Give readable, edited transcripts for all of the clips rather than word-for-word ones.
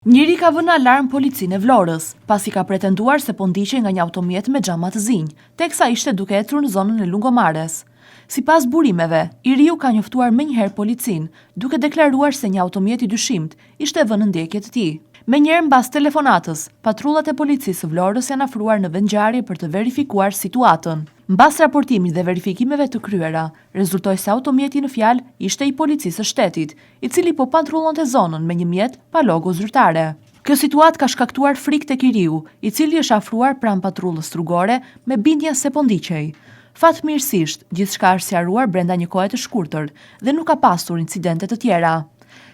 Njëri ka vënë alarm policinë e Vlorës, pasi ka pretenduar se po ndiqej nga një automjet me xhama të zinj, teksa ishte duke ecur në zonën e Lungomares. Sipas burimeve, i riu ka njoftuar menjëherë policinë, duke deklaruar se një automjet i dyshimt ishte vënë në ndjekje të tij. Menjëherë mbas telefonatës, patrullat e policisë së Vlorës janë afruar në vendngjarje për të verifikuar situatën. Mbas raportimit dhe verifikimeve të kryera, rezultoi se automjeti në fjalë ishte i policisë së shtetit, i cili po patrullonte zonën me një mjet pa logo zyrtare. Kjo situatë ka shkaktuar frikë tek i riu, i cili është afruar pranë patrullës rrugore me bindjen se po ndiqej. Fatmirësisht, gjithçka është sqaruar brenda një kohe të shkurtër dhe nuk ka pasur incidente të tjera.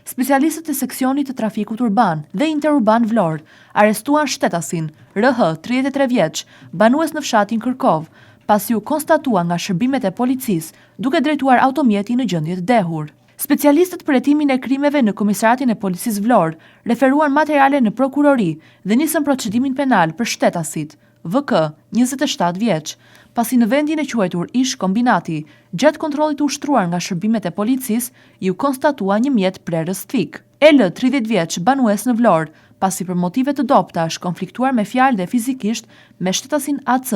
Specialistët e seksionit të trafikut urban dhe interurban Vlorë arrestuan shtetasin RH, 33 vjeç, banues në fshatin Kërkov, pasi u konstatua nga shërbimet e policisë duke drejtuar automjeti në gjendje të dehur. Specialistët për hetimin e krimeve në Komisariatin e Policisë Vlorë referuan materiale në prokurori dhe nisën procedimin penal për shtetasit, VK, 27 vjeç, pasi në vendin e quajtur ish kombinati, gjatë kontrollit të ushtruar nga shërbimet e policisë, ju konstatua një mjet prerës thik. L, 30 vjeç, banues në Vlorë, pasi për motive të dobta është konfliktuar me fjalë dhe fizikisht me shtetasin AC,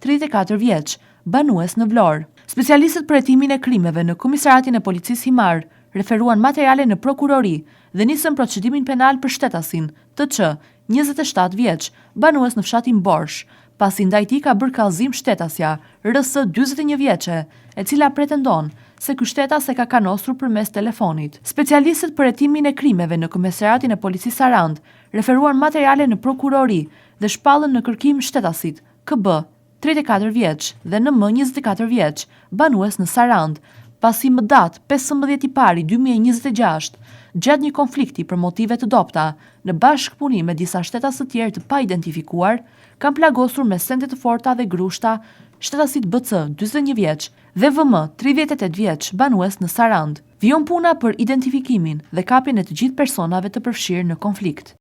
34 vjeç, banues në Vlorë. Specialistët për hetimin e krimeve në Komisariatin e Policisë Himar referuan materiale në prokurori dhe nisën procedimin penal për shtetasin, TQ, 27 vjeç, banues në fshatin Borsh, pasi ndaj tij ka bërë kallëzim shtetasja, RS 41 vjeçe, e cila pretendon se ky shtetas e ka kanosur përmes telefonit. Specialistët për hetimin e krimeve në Komisariatin e Policisë Sarand referuan materiale në prokurori dhe shpallën në kërkim shtetasit, KB, 34 vjeç dhe NM 24 vjeç, banues në Sarand, pasi më datë 15 i pari 2026, gjatë një konflikti për motive të dobta, në bashkëpunim me disa shtetas të tjerë të pa identifikuar, kanë plagosur me sende të forta dhe grushta shtetasit BC, 41 vjeç dhe VM, 38 vjeç, banues në Sarand. Vijon puna për identifikimin dhe kapjen e të gjithë personave të përfshirë në konflikt.